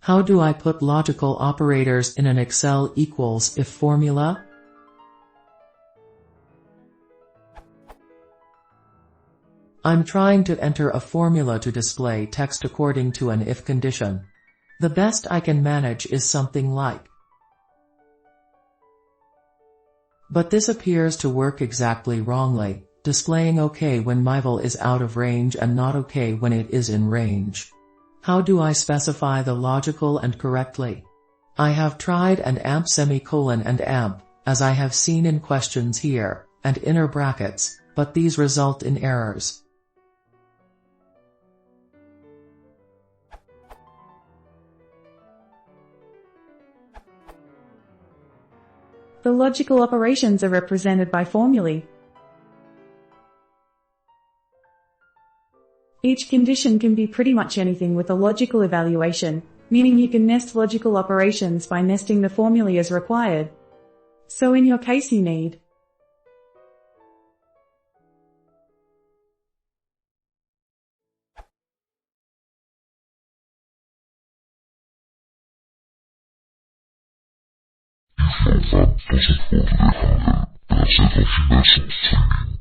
How do I put logical operators in an Excel equals if formula? I'm trying to enter a formula to display text according to an if condition. The best I can manage is something like. But this appears to work exactly wrongly, displaying OK when myval is out of range and not OK when it is in range. How do I specify the logical and correctly? I have tried and amp semicolon and amp, as I have seen in questions here, and inner brackets, but these result in errors. The logical operations are represented by formulae. Each condition can be pretty much anything with a logical evaluation, meaning you can nest logical operations by nesting the formulae as required. So in your case you need If that doesn't work, they have a set of inversions training.